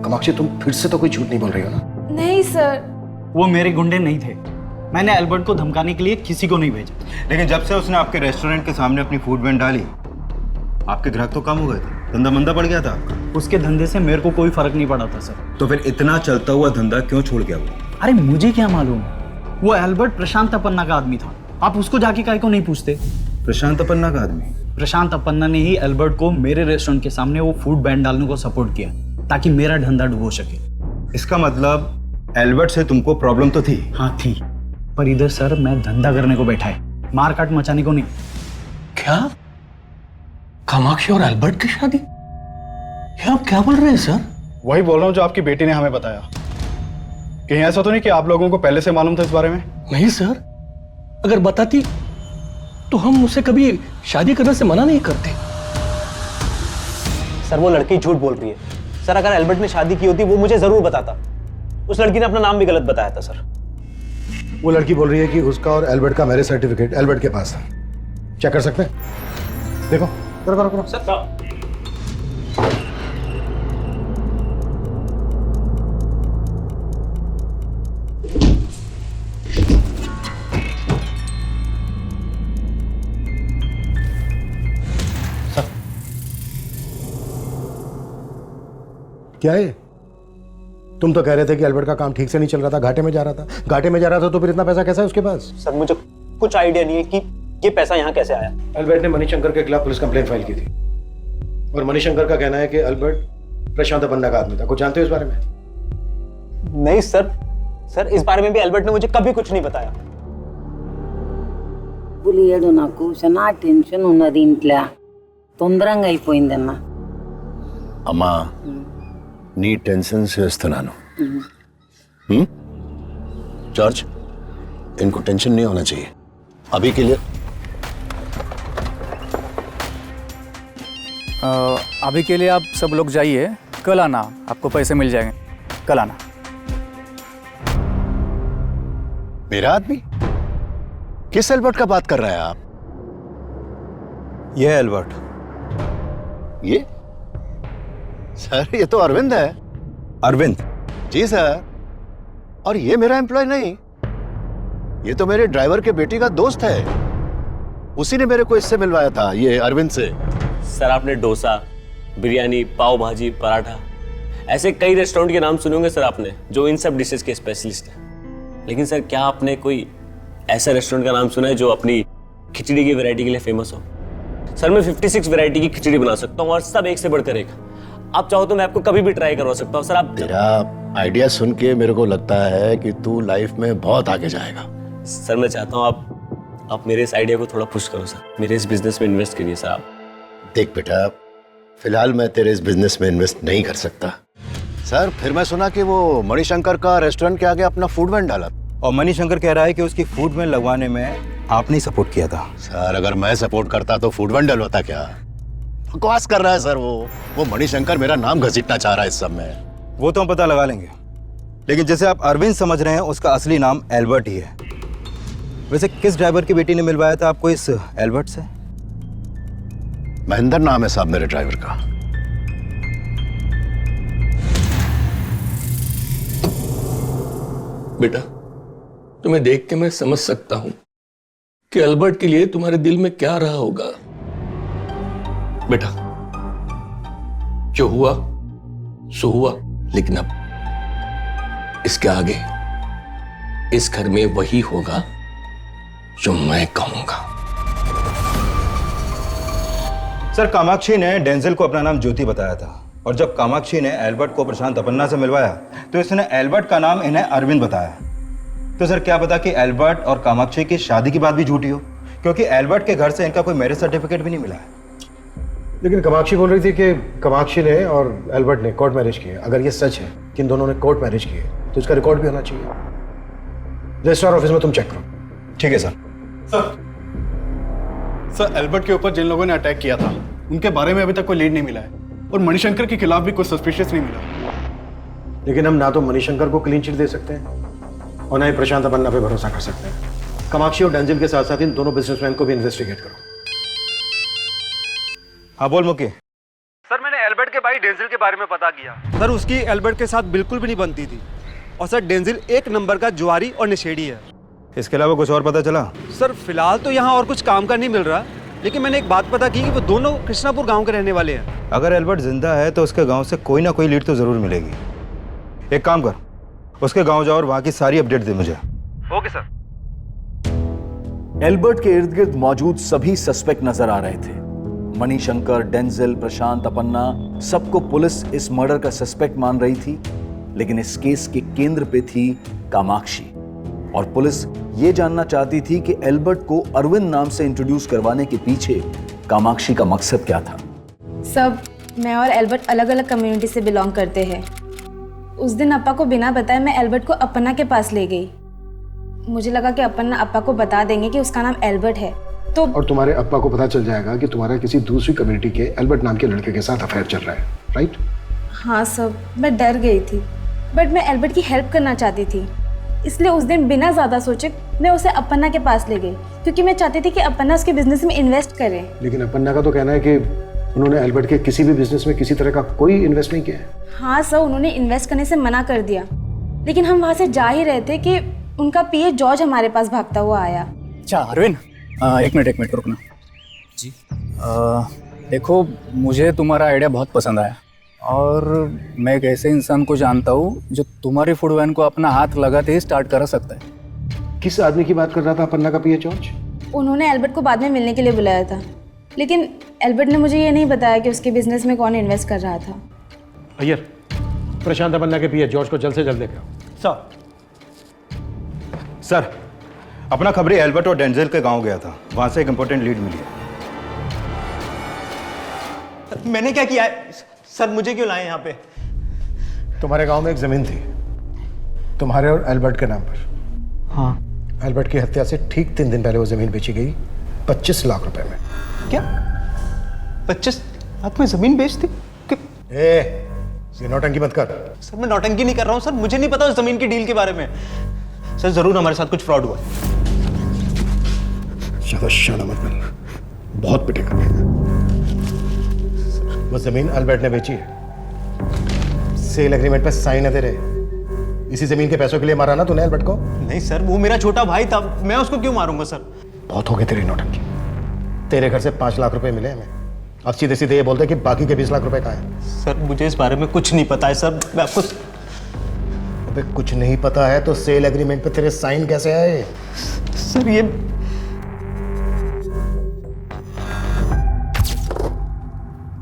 कामाक्षी, तुम फिर से तो कोई झूठ नहीं बोल रही हो ना? नहीं सर। वो मेरे गुंडे नहीं थे। मैंने एल्बर्ट को धमकाने के लिए किसी को नहीं भेजा। लेकिन जब से उसने आपके रेस्टोरेंट के सामने अपनी फूड वैन डाली, आपके ग्राहक तो कम हो गए थे, धंधा मंदा पड़ गया था आपका। उसके धंधे से मेरे को कोई फर्क नहीं पड़ा था सर। तो फिर इतना चलता हुआ धंधा क्यों छोड़ गया वो? अरे मुझे क्या मालूम, वो एल्बर्ट प्रशांत अपन्ना का आदमी था। आप उसको जाके काहे को नहीं पूछते? प्रशांत अपन्ना का आदमी? प्रशांत अपन्ना ने ही एल्बर्ट को मेरे रेस्टोरेंट के सामने वो फूड बैन डालने को सपोर्ट किया ताकि मेरा धंधा डूबो सके। इसका मतलब एल्बर्ट से तुमको प्रॉब्लम तो थी? हाँ थी, पर इधर सर मैं धंधा करने को बैठा है, मार काट मचाने को नहीं। क्या? कामाक्षी और एल्बर्ट की शादी? ये आप क्या बोल रहे हैं सर? वही बोल रहा हूँ जो आपकी बेटी ने हमें बताया। कहीं ऐसा तो नहीं कि आप लोगों को पहले से मालूम था इस बारे में? नहीं सर, अगर बताती तो हम उसे कभी शादी करने से मना नहीं करते। सर वो लड़की झूठ बोल रही है। सर अगर एल्बर्ट ने शादी की होती वो मुझे जरूर बताता। उस लड़की ने अपना नाम भी गलत बताया था सर। वो लड़की बोल रही है कि उसका और एल्बर्ट का मैरिज सर्टिफिकेट एल्बर्ट के पास था। चेक कर सकते हैं? देखो, करो करो करो। सर क्या है? तुम तो कह रहे थे कि एल्बर्ट का काम ठीक से नहीं चल रहा था, घाटे में जा रहा था। घाटे में जा रहा था तो फिर इतना पैसा कैसा है उसके पास? सर मुझे कुछ आइडिया नहीं है कि ये पैसा यहाँ कैसे आया। एल्बर्ट ने मणिशंकर के खिलाफ पुलिस कंप्लेंट फाइल की थी और मणिशंकर का कहना है कि एल्बर्ट प्रशांत अपन्ना का आदमी था। कुछ जानते हो इस बारे में? नहीं सर, सर इस बारे में भी एल्बर्ट ने मुझे कभी कुछ नहीं बताया। పులియడు నాకు చాలా టెన్షన్ ఉన్నది ఇంట్లో తొందరగా అయిపోయిందన్నా అమ్మా నీ టెన్షన్ చేస్తున్నాను जॉर्ज इनको टेंशन नहीं होना चाहिए अभी के लिए। अभी के लिए आप सब लोग जाइए, कल आना, आपको पैसे मिल जाएंगे, कल आना। मेरा आदमी? किस एल्बर्ट का बात कर रहे हैं आप? ये एल्बर्ट। ये सर, ये तो अरविंद है। अरविंद? जी सर। और ये मेरा एम्प्लॉय नहीं, ये तो मेरे ड्राइवर के बेटी का दोस्त है। उसी ने मेरे को इससे मिलवाया था, ये अरविंद से। सर आपने डोसा, बिरयानी, पाव भाजी, पराठा, ऐसे कई रेस्टोरेंट के नाम सुने होंगे सर आपने, जो इन सब डिशेस के स्पेशलिस्ट हैं। लेकिन सर क्या आपने कोई ऐसा रेस्टोरेंट का नाम सुना है जो अपनी खिचड़ी की वैरायटी के लिए फेमस हो? सर मैं 56 वैरायटी की खिचड़ी बना सकता हूँ और सब एक से बढ़कर एक। आप चाहो तो मैं आपको कभी भी ट्राई करवा सकता हूँ सर। आप तेरा आइडिया सुन के मेरे को लगता है कि तू लाइफ में बहुत आगे जाएगा। सर मैं चाहता हूँ आप मेरे इस आइडिया को थोड़ा पुश करो सर, मेरे इस बिजनेस में इन्वेस्ट करिए सर आप। देख बेटा, फिलहाल मैं तेरे इस बिजनेस में इन्वेस्ट नहीं कर सकता। सर फिर मैं सुना कि वो मणिशंकर का रेस्टोरेंट के आगे अपना फूड वैन डाला और मणिशंकर कह रहा है कि उसकी फूड वैन लगवाने में आपने सपोर्ट किया था। सर अगर मैं सपोर्ट करता तो फूड वैन डलवाता क्या? बकवास कर रहा है सर। वो मणिशंकर मेरा नाम घसीटना चाह रहा है इस सब में। वो तो हम पता लगा लेंगे, लेकिन जैसे आप अरविंद समझ रहे हैं उसका असली नाम एल्बर्ट ही है। वैसे किस ड्राइवर की बेटी ने मिलवाया था आपको इस एल्बर्ट से? महेंद्र नाम है साहब मेरे ड्राइवर का। बेटा तुम्हें देख के मैं समझ सकता हूं कि एल्बर्ट के लिए तुम्हारे दिल में क्या रहा होगा। बेटा जो हुआ सो हुआ, लेकिन अब इसके आगे इस घर में वही होगा जो मैं कहूंगा। सर कामाक्षी ने डेंजल को अपना नाम ज्योति बताया था और जब कामाक्षी ने एल्बर्ट को प्रशांत अपन्ना से मिलवाया तो इसने एल्बर्ट का नाम इन्हें अरविंद बताया। तो सर क्या पता कि एल्बर्ट और कामाक्षी की शादी की बात भी झूठी हो, क्योंकि एल्बर्ट के घर से इनका कोई मैरिज सर्टिफिकेट भी नहीं मिला है। लेकिन कामाक्षी बोल रही थी कि कामाक्षी ने और एल्बर्ट ने कोर्ट मैरिज किए। अगर ये सच है कि इन दोनों ने कोर्ट मैरिज किए तो इसका रिकॉर्ड भी होना चाहिए। रजिस्ट्रार ऑफिस में तुम चेक करो। ठीक है सर। सर एल्बर्ट के ऊपर जिन लोगों ने अटैक किया था उनके बारे में अभी तक कोई लीड नहीं मिला है और मणिशंकर के खिलाफ भी कोई सस्पिशियस नहीं मिला। लेकिन हम ना तो मणिशंकर को क्लीन चिट दे सकते हैं और ना ही प्रशांत अपन्ना पे भरोसा कर सकते हैं। कामाक्षी और डेंजिल के साथ साथ इन दोनों बिजनेसमैन को भी इन्वेस्टिगेट करो। हाँ बोल मुकी। सर मैंने एल्बर्ट के भाई डेंजिल के बारे में पता किया। सर उसकी एल्बर्ट के साथ बिल्कुल भी नहीं बनती थी और सर डेंजिल एक नंबर का जुआरी और नशेड़ी है। इसके अलावा कुछ और पता चला? सर फिलहाल तो यहाँ और कुछ काम का नहीं मिल रहा, लेकिन मैंने एक बात पता की कि वो दोनों कृष्णापुर गांव के रहने वाले हैं। अगर एल्बर्ट जिंदा है तो उसके गांव से कोई ना कोई लीड तो जरूर मिलेगी। एक काम कर, उसके गांव जाओ और वहां की सारी अपडेट दे मुझे। Okay sir. एल्बर्ट के इर्द गिर्द मौजूद सभी सस्पेक्ट नजर आ रहे थे। मणिशंकर, डेंजिल, प्रशांत अपन्ना, सबको पुलिस इस मर्डर का सस्पेक्ट मान रही थी, लेकिन इस केस के केंद्र पे थी कामाक्षी। और पुलिस ये जानना चाहती थी कि एल्बर्ट को अरविंद नाम से इंट्रोड्यूस करवाने के पीछे कामाक्षी का मकसद क्या था। सब मैं और एल्बर्ट अलग अलग कम्युनिटी से बिलोंग करते हैं। उस दिन अप्पा को बिना बताए मैं एल्बर्ट को अपन्ना के पास ले गई। मुझे लगा कि अपन्ना अप्पा को बता देंगे कि उसका नाम एल्बर्ट है, तो और तुम्हारे अप्पा को पता चल जाएगा कि तुम्हारा किसी दूसरी कम्युनिटी के एल्बर्ट नाम के लड़के के साथ अफेयर चल रहा है, राइट? हाँ सब, मैं डर गई थी, बट मैं एल्बर्ट की हेल्प करना चाहती थी, इसलिए उस दिन बिना ज़्यादा सोचे मैं उसे अपन्ना के पास ले गई, क्योंकि मैं चाहती थी कि अपन्ना उसके बिजनेस में इन्वेस्ट करे। लेकिन अपन्ना का तो कहना है कि उन्होंने एल्बर्ट के किसी भी बिजनेस में किसी तरह का कोई इन्वेस्ट नहीं किया है। हाँ सर, उन्होंने इन्वेस्ट करने से मना कर दिया, लेकिन हम वहाँ से जा ही रहे थे कि उनका पीए जॉर्ज हमारे पास भागता हुआ आया। अच्छा अरविंद, एक मिनट रुकना जी। देखो, मुझे तुम्हारा आइडिया बहुत पसंद आया और मैं एक ऐसे इंसान को जानता हूँ जो तुम्हारी फूड वैन को अपना हाथ लगाते ही स्टार्ट कर सकता है। किस आदमी की बात कर रहा था अपन्ना का पीए जॉर्ज? उन्होंने एल्बर्ट को बाद में मिलने के लिए बुलाया था, लेकिन एल्बर्ट ने मुझे ये नहीं बताया कि उसके बिजनेस में कौन इन्वेस्ट कर रहा था। अय्यर, प्रशांत अपन्ना के पीए जॉर्ज को जल्द से जल्द लेकर आओ। सर, अपना खबरी एल्बर्ट और डेंजिल के गांव गया था, वहां से एक इंपॉर्टेंट लीड मिली है। मैंने क्या किया है सर? मुझे क्यों लाए यहाँ पे? तुम्हारे गांव में एक जमीन थी तुम्हारे और एल्बर्ट के नाम पर। हाँ। एल्बर्ट की हत्या से ठीक 3 दिन पहले वो जमीन बेची गई 25 लाख रुपए में। क्या 25 लाख में जमीन बेच दी? ये नौटंकी मत कर। सर मैं नौटंकी नहीं कर रहा हूँ सर, मुझे नहीं पता उस जमीन की डील के बारे में। सर जरूर हमारे साथ कुछ फ्रॉड हुआ। ज्यादा शाना मत बन, बहुत पिटेगा। वो जमीन एल्बर्ट ने बेची है, सेल एग्रीमेंट पे साइन है तेरे। इसी जमीन के पैसों के लिए मारा ना तूने एल्बर्ट को? नहीं सर, वो मेरा छोटा भाई था, मैं उसको क्यों मारूंगा सर? बहुत हो गई तेरी नौटंकी। तेरे घर से 5 लाख रुपए मिले हमें, अब सीधे सीधे ये बोलते कि बाकी के 20 लाख रुपए कहाँ हैं? सर मुझे इस बारे में कुछ नहीं पता है सर, मैं आपको। अबे कुछ नहीं पता है तो सेल एग्रीमेंट पे तेरे साइन कैसे आए? सर ये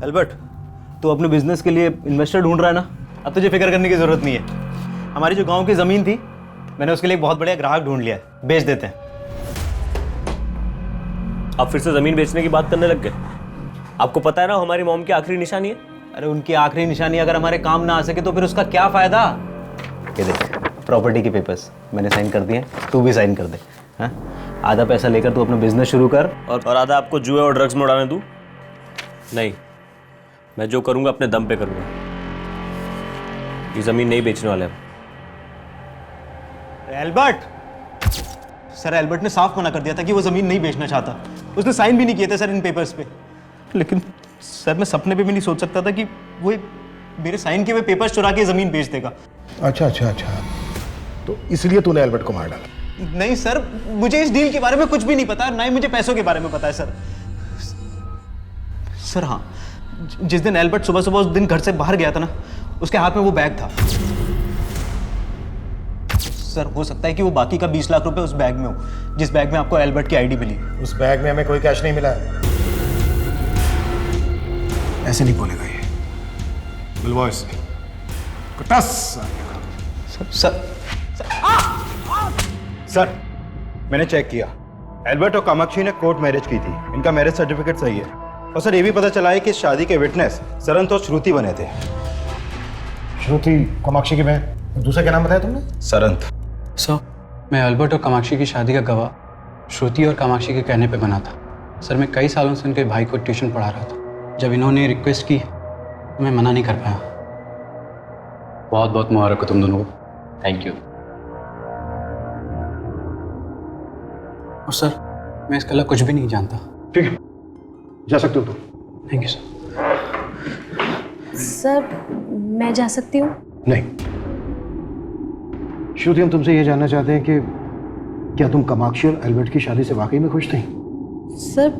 एल्बर्ट, तू अपने बिजनेस के लिए इन्वेस्टर ढूंढ रहा है ना? अब तुझे फिक्र करने की जरूरत नहीं है। हमारी जो गांव की जमीन थी, मैंने उसके लिए एक बहुत बढ़िया ग्राहक ढूंढ लिया है, बेच देते हैं। आप फिर से जमीन बेचने की बात करने लग गए? आपको पता है ना हमारी मॉम की आखिरी निशानी है। अरे उनकी आखिरी निशानी अगर हमारे काम ना आ सके तो फिर उसका क्या फायदा? ये देख, प्रॉपर्टी के पेपर्स मैंने साइन कर दिए, तू भी साइन कर दे। हाँ, आधा पैसा लेकर तू अपना बिजनेस शुरू कर और आधा आपको जुए और ड्रग्स में उड़ाने दूं? नहीं, मैं जो करूंगा अपने दम पे करूंगा। ये जमीन नहीं बेचने वाले हम। एल्बर्ट, सर एल्बर्ट ने साफ मना कर दिया था कि वो जमीन नहीं बेचना चाहता। उसने साइन भी नहीं किए थे सर इन पेपर्स पे। लेकिन सर मैं सपने पे भी नहीं सोच सकता था कि वो मेरे साइन किए हुए पेपर्स चुरा के जमीन बेच देगा। अच्छा, तो इसलिए तूने एल्बर्ट को मार डाला? नहीं सर, मुझे इस डील के बारे में कुछ भी नहीं पता, ना ही मुझे पैसों के बारे में पता है सर। सर हाँ, जिस दिन एल्बर्ट सुबह सुबह उस दिन घर से बाहर गया था ना, उसके हाथ में वो बैग था। सर हो सकता है कि वो बाकी का 20 लाख रुपए उस बैग में हो, जिस बैग में आपको एल्बर्ट की आईडी मिली। उस बैग में हमें कोई कैश नहीं मिला है। ऐसे नहीं बोलेगा ये। बुलवाओ इसे। सर मैंने चेक किया, एल्बर्ट और कामाक्षी ने कोर्ट मैरिज की थी, इनका मैरिज सर्टिफिकेट सही है। और सर ये भी पता चला है कि शादी के विटनेस सरंत और श्रुति बने थे। श्रुति कामाक्षी की बहन, दूसरा क्या नाम बताया तुमने? सरंत। सर मैं एल्बर्ट और कामाक्षी की शादी का गवाह श्रुति और कामाक्षी के कहने पे बना था। सर मैं कई सालों से उनके भाई को ट्यूशन पढ़ा रहा था। जब इन्होंने रिक्वेस्ट की तो मैं मना नहीं कर पाया। बहुत बहुत मुबारक हो तुम दोनों को। Thank you. और सर, मैं इसके अलावा कुछ भी नहीं जानता। ठीक है, जा सकते हो तुम। Thank you sir. सर, मैं जा सकती हूँ? नहीं श्रुति, हम तुमसे ये जानना चाहते हैं कि क्या तुम कामाक्षी और एल्बर्ट की शादी से वाकई में खुश थी? सर,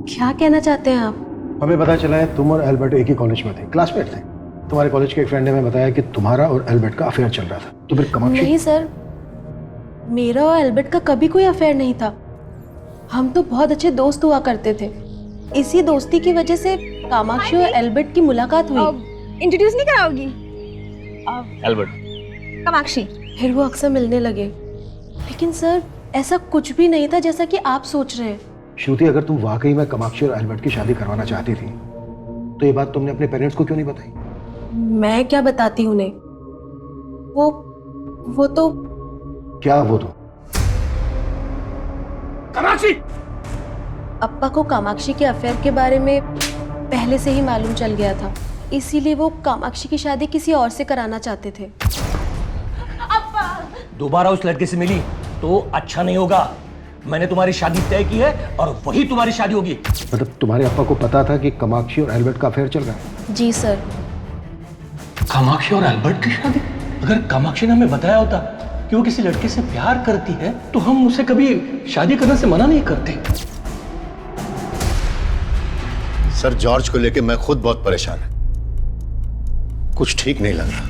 क्या कहना चाहते हैं आप? हमें पता चला है तुम और एल्बर्ट एक ही कॉलेज में थे, क्लासमेट थे। तुम्हारे कॉलेज के एक फ्रेंड ने हमें बताया कि तुम्हारा और एल्बर्ट का अफेयर चल रहा था। तो फिर कामाक्षी? नहीं सर, मेरा और एल्बर्ट का कभी कोई अफेयर नहीं था। हम तो बहुत अच्छे दोस्त हुआ करते थे। इसी दोस्ती की वजह से कामाक्षी और एल्बर्ट की मुलाकात हुई। इंट्रोड्यूस नहीं कराओगी? एल्बर्ट। कामाक्षी। फिर वो अक्सर मिलने लगे। लेकिन सर, ऐसा कुछ भी नहीं था जैसा कि आप सोच रहे हैं। श्रुति, अगर तुम वाकई में कामाक्षी और एल्बर्ट की शादी करवाना चाहती थी तो ये बात तुमने अपने पेरेंट्स को क्यों नहीं बताई? मैं क्या बताती उन्हें? वो तो क्या वो तो? कामाक्षी! अप्पा को कामाक्षी के अफेयर के बारे में पहले से ही मालूम चल गया था, इसीलिए वो कामाक्षी की शादी किसी और से कराना चाहते थे। दोबारा उस लड़के से मिली तो अच्छा नहीं होगा। मैंने तुम्हारी शादी तय की है और वही तुम्हारी शादी होगी। मतलब तुम्हारे अप्पा को पता था कि कामाक्षी और एल्बर्ट का अफेयर चल रहा है? जी सर। कामाक्षी और एल्बर्ट की शादी? अगर कामाक्षी ने हमें बताया होता कि वो किसी लड़के से प्यार करती है तो हम उसे कभी शादी करने से मना नहीं करते। सर, जॉर्ज को लेके मैं खुद बहुत परेशान हूं। कुछ ठीक नहीं लग रहा।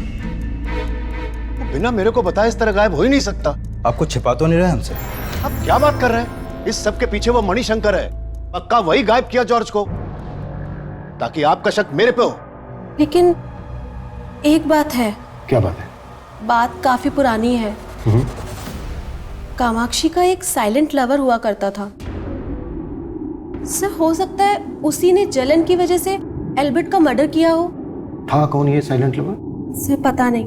वो बिना मेरे को बताए इस तरह गायब हो ही नहीं सकता। आप कुछ छिपा तो नहीं रहे हमसे? आप क्या बात कर रहे हैं? इस सब के पीछे वो मणिशंकर है। पक्का वही गायब किया जॉर्ज को, ताकि आपका शक मेरे पे हो। लेकिन एक बात है। क्या बात है? बात काफी पुरानी है। कामाक्षी का एक साइलेंट लवर हुआ करता था। सर, हो सकता है उसी ने जलन की वजह से एल्बर्ट का मर्डर किया हो। था कौन ये साइलेंट लवर? सर, पता नहीं,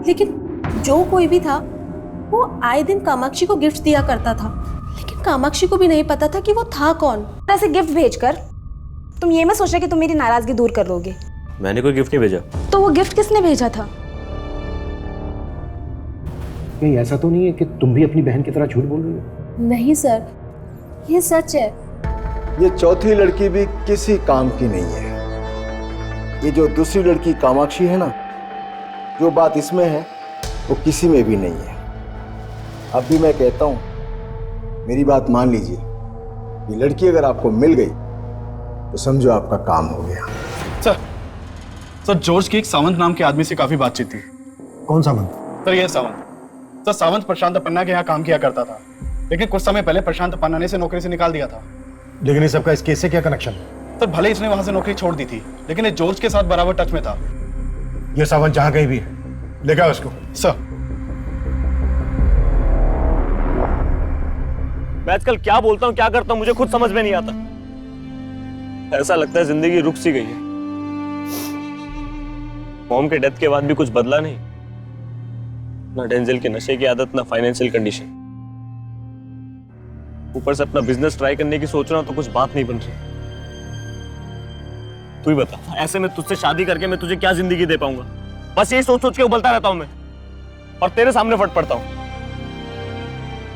लेकिन जो कोई भी था वो आए दिन कामाक्षी को गिफ्ट दिया करता था। लेकिन कामाक्षी को भी नहीं पता था कि वो था कौन। ऐसे गिफ्ट भेजकर तुम ये मत सोचना कि तुम मेरी नाराजगी दूर कर लोगे। मैंने कोई गिफ्ट नहीं भेजा। तो वो गिफ्ट किसने भेजा था? कहीं ऐसा तो नहीं है कि तुम भी अपनी बहन की तरह झूठ बोल रही हो? नहीं सर, ये सच है। ये चौथी लड़की भी किसी काम की नहीं है। ये जो दूसरी लड़की कामाक्षी है ना, जो बात इसमें है वो किसी में भी नहीं है। अब भी मैं कहता हूं, मेरी बात मान लीजिए। ये लड़की अगर आपको मिल गई तो समझो आपका काम हो गया। सर, जॉर्ज की एक सावंत नाम के आदमी से काफी बातचीत थी। कौन सावंत? सर, ये सावंत। सर, सावंत प्रशांत पन्ना के यहाँ काम किया करता था, लेकिन कुछ समय पहले प्रशांत पन्ना ने इसे नौकरी से निकाल दिया था। लेकिन इस सबका इस केस से क्या कनेक्शन? सर, भले इसने वहां से नौकरी छोड़ दी थी, लेकिन ये जॉर्ज के साथ बराबर टच में था। ये सावंत जहां कहीं भी है, लेके आओ इसको। सर, मैं आजकल क्या बोलता हूँ, क्या करता हूँ, मुझे खुद समझ में नहीं आता। ऐसा लगता है जिंदगी रुक सी गई है। मॉम के डेथ के बाद भी कुछ बदला नहीं, ना डेंजल के नशे की आदत, ना फाइनेंशियल कंडीशन। ऊपर से अपना बिजनेस ट्राई करने की सोच रहा हूं तो कुछ बात नहीं बन रही। तू ही बता, ऐसे में तुझसे शादी करके मैं तुझे क्या जिंदगी दे पाऊंगा? बस यही सोच सोच के उबलता रहता हूं मैं, और तेरे सामने फट पड़ता हूं।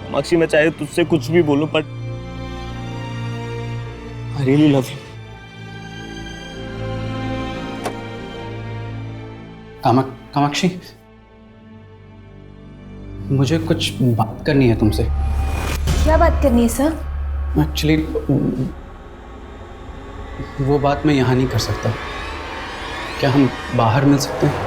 कामाक्षी, मैं चाहे तुझसे कुछ भी बोलूं, but I really love you. Kamakshi, मुझे कुछ बात करनी है तुमसे। क्या बात करनी है सर? एक्चुअली वो बात मैं यहाँ नहीं कर सकता। क्या हम बाहर मिल सकते हैं?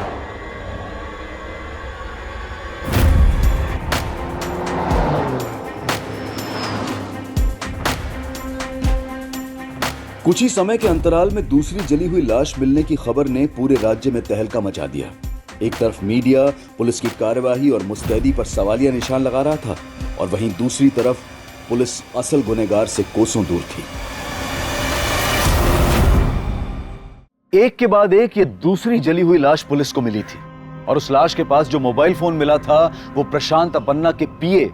कुछ ही समय के अंतराल में दूसरी जली हुई लाश मिलने की खबर ने पूरे राज्य में तहलका मचा दिया। एक तरफ मीडिया पुलिस की कार्यवाही और मुस्तैदी पर सवालिया निशान लगा रहा था, और वहीं दूसरी तरफ पुलिस असल गुनहगार से कोसों दूर थी। एक के बाद एक ये दूसरी जली हुई लाश पुलिस को मिली थी, और उस लाश के पास जो मोबाइल फोन मिला था वो प्रशांत अपन्ना के पीए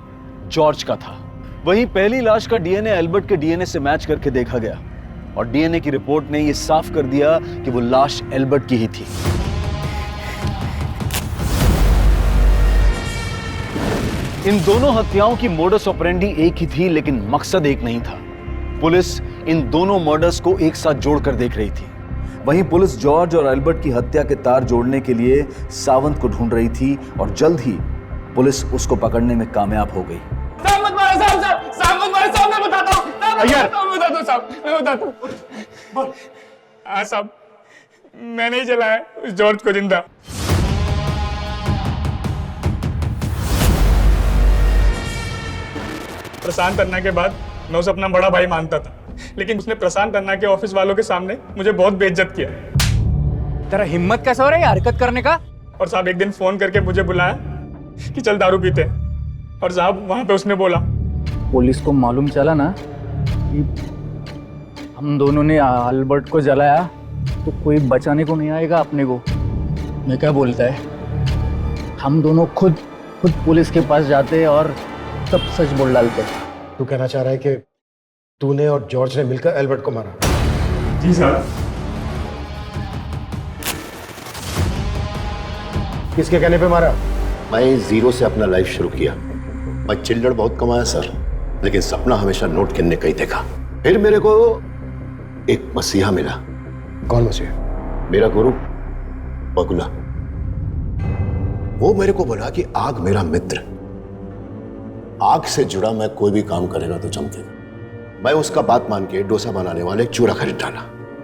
जॉर्ज का था। वहीं पहली लाश का डीएनए एल्बर्ट के डीएनए से मैच करके देखा गया, और डीएनए की रिपोर्ट ने यह साफ कर दिया कि वो लाश एल्बर्ट की ही थी। इन दोनों हत्याओं की मोडस ऑपरेंडी एक ही थी, लेकिन मकसद एक नहीं था। पुलिस इन दोनों मर्डर्स को एक साथ जोड़कर देख रही थी। वहीं पुलिस जॉर्ज और एल्बर्ट की हत्या के तार जोड़ने के लिए सावंत को ढूंढ रही थी और जल्द ही पुलिस उसको पकड़ने में कामयाब हो गई। साहब मत मारो, साहब मत मारो, साहब मैं बताता हूँ, मैं बताता हूँ। हाँ साहब, मैंने ही जलाया उस जॉर्ज को जिंदा। प्रशांत अन्ना के बाद मैं उसे अपना बड़ा भाई मानता था, लेकिन उसने प्रशांत अन्ना के ऑफिस वालों के सामने मुझे बहुत बेइज्जत किया। तेरा हिम्मत कैसे हो रहा है हरकत करने का? और साहब एक दिन फोन करके मुझे बुलाया कि चल दारू पीते हैं। और साहब वहां पे उसने बोला, पुलिस को मालूम चला ना कि हम दोनों ने अल्बर्ट को जलाया तो कोई बचाने को नहीं आएगा अपने को। मैं क्या बोलता है, हम दोनों खुद पुलिस के पास जाते और सब सच बोल डालते। तू कहना चाह रहा है कि तूने और जॉर्ज ने मिलकर एल्बर्ट को मारा? जी साहब। किसके कहने पे मारा? मैं जीरो से अपना लाइफ शुरू किया। मैं चिल्लड़ बहुत कमाया सर, लेकिन सपना हमेशा नोट गिनने का ही देखा। फिर मेरे को एक मसीहा मिला। कौन मसीहा? मेरा गुरु बगुला। वो मेरे को बोला कि आग मेरा मित्र, आग से जुड़ा मैं कोई भी काम करेगा तो चमकेगा। मैं उसका बात मान के डोसा बनाने वाले एक चूरा खरीद डाला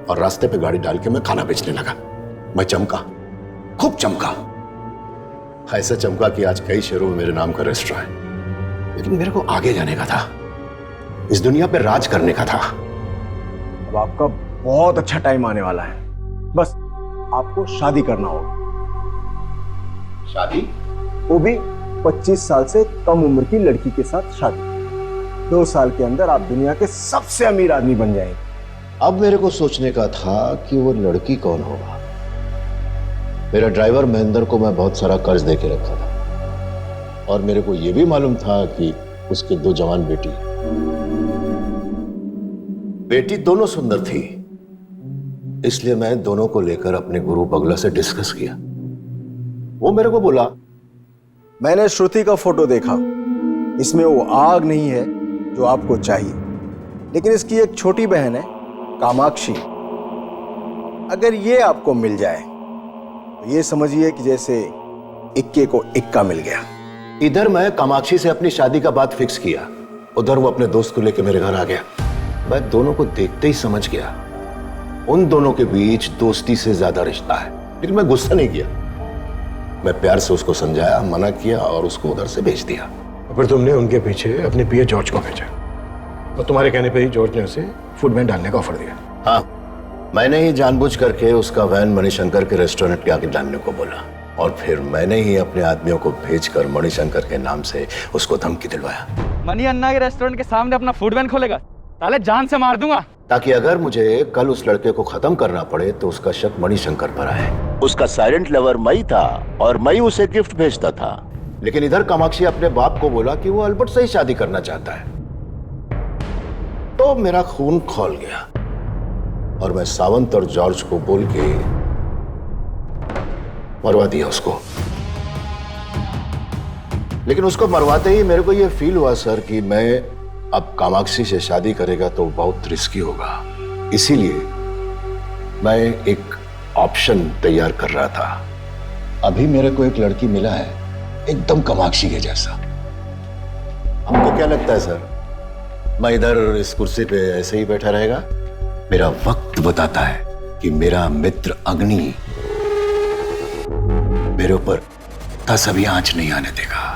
और रास्ते पे गाड़ी डाल के मैं खाना बेचने लगा। मैं चमका, खूब चमका, ऐसा चमका कि आज कई शहरों में मेरे नाम का रेस्टोरेंट है। लेकिन मेरे को आगे जाने का था, इस दुनिया पे राज करने का था। अब आपका बहुत अच्छा टाइम आने वाला है, बस आपको शादी करना होगा। शादी? वो भी 25 साल से कम उम्र की लड़की के साथ शादी। 2 साल के अंदर आप दुनिया के सबसे अमीर आदमी बन जाएंगे। अब मेरे को सोचने का था कि वो लड़की कौन होगा। मेरा ड्राइवर महेंद्र को मैं बहुत सारा कर्ज दे के रखा था और मेरे को यह भी मालूम था कि उसके 2 जवान बेटी दोनों सुंदर थी। इसलिए मैं दोनों को लेकर अपने गुरु बगला से डिस्कस किया। वो मेरे को बोला, मैंने श्रुति का फोटो देखा, इसमें वो आग नहीं है जो आपको चाहिए, लेकिन इसकी एक छोटी बहन है कामाक्षी। अगर ये आपको मिल जाए तो ये समझिए कि जैसे इक्के को इक्का मिल गया। इधर मैं कामाक्षी से अपनी शादी का बात फिक्स किया, उधर वो अपने दोस्त को लेकर मेरे घर आ गया। मैं दोनों को देखते ही समझ गया उन दोनों के बीच दोस्ती से ज्यादा रिश्ता है। लेकिन मैं गुस्सा नहीं किया, मैं प्यार से उसको समझाया, मना किया और उसको उधर से भेज दिया। फिर तुमने उनके पीछे अपने पिए जॉर्ज को भेजा और तुम्हारे कहने पे ही जॉर्ज ने उसे फूड वैन डालने का ऑफर दिया। हाँ, मैंने ही जानबूझ करके उसका वैन मणिशंकर के रेस्टोरेंट के आगे डालने को बोला और फिर मैंने ही अपने आदमियों को भेजकर मणिशंकर के नाम से उसको धमकी दिलवाया। मनी अन्ना के रेस्टोरेंट के सामने अपना फूड वैन खोलेगा, साले जान से मार दूंगा। ताकि अगर मुझे कल उस लड़के को खत्म करना पड़े तो उसका शक मणिशंकर पर आए। उसका साइलेंट लवर मई था और मई उसे गिफ्ट भेजता था। लेकिन इधर कामाक्षी अपने बाप को बोला कि वो अल्बर्ट से ही शादी करना चाहता है। तो मेरा खून खौल गया और मैं सावंत और जॉर्ज को बोल के मरवा दिया उसको। लेकिन उसको मरवाते ही मेरे को यह फील हुआ सर कि मैं अब कामाक्षी से शादी करेगा तो बहुत रिस्की होगा। इसीलिए मैं एक ऑप्शन तैयार कर रहा था। अभी मेरे को एक लड़की मिला है एकदम कामाक्षी के जैसा। आपको क्या लगता है सर, मैं इधर इस कुर्सी पे ऐसे ही बैठा रहेगा? मेरा वक्त बताता है कि मेरा मित्र अग्नि मेरे ऊपर 10 अभी आंच नहीं आने देगा।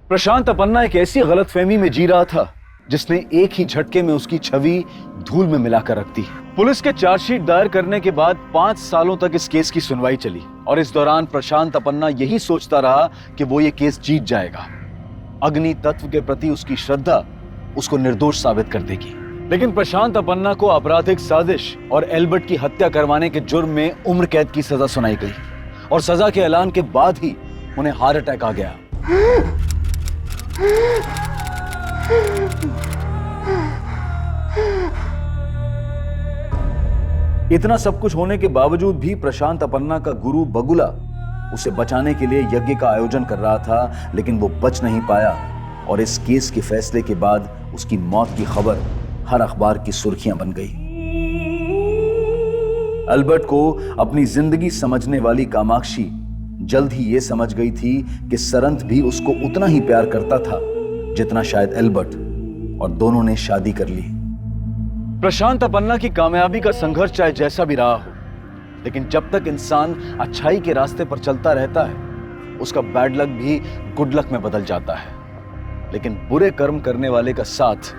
प्रशांत अपन्ना एक ऐसी गलतफहमी में जी रहा था जिसने एक ही झटके में उसकी छवि धूल में मिलाकर रख दी। पुलिस के चार्जशीट दायर करने के बाद 5 सालों तक इस केस की सुनवाई चली और इस दौरान प्रशांत अपन्ना यही सोचता रहा कि वो ये केस जीत जाएगा। अग्नि तत्व के प्रति उसकी श्रद्धा उसको निर्दोष साबित कर देगी। लेकिन प्रशांत अपन्ना को आपराधिक साजिश और एल्बर्ट की हत्या करवाने के जुर्म में उम्र कैद की सजा सुनाई गई और सजा के ऐलान के बाद ही उन्हें हार्ट अटैक आ गया। इतना सब कुछ होने के बावजूद भी प्रशांत अपन्ना का गुरु बगुला उसे बचाने के लिए यज्ञ का आयोजन कर रहा था, लेकिन वो बच नहीं पाया और इस केस के फैसले के बाद उसकी मौत की खबर हर अखबार की सुर्खियां बन गई। एल्बर्ट को अपनी जिंदगी समझने वाली कामाक्षी जल्द ही ये समझ गई थी कि सरंत भी उसको उतना ही प्यार करता था जितना शायद एल्बर्ट, और दोनों ने शादी कर ली। प्रशांत अपन्ना की कामयाबी का संघर्ष चाहे जैसा भी रहा हो, लेकिन जब तक इंसान अच्छाई के रास्ते पर चलता रहता है, उसका बैड लक भी गुड लक में बदल जाता है। लेकिन बुरे कर्म करने वाले का साथ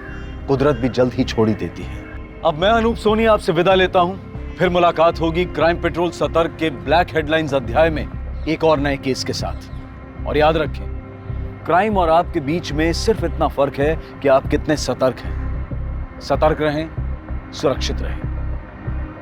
कुदरत भी जल्द ही छोड़ ही देती है। अब मैं अनूप सोनी आपसे विदा लेता हूं। फिर मुलाकात होगी क्राइम पेट्रोल सतर्क के ब्लैक हेडलाइंस अध्याय में एक और नए केस के साथ। और याद रखें, क्राइम और आपके बीच में सिर्फ इतना फर्क है कि आप कितने सतर्क हैं। सतर्क रहें, सुरक्षित रहें।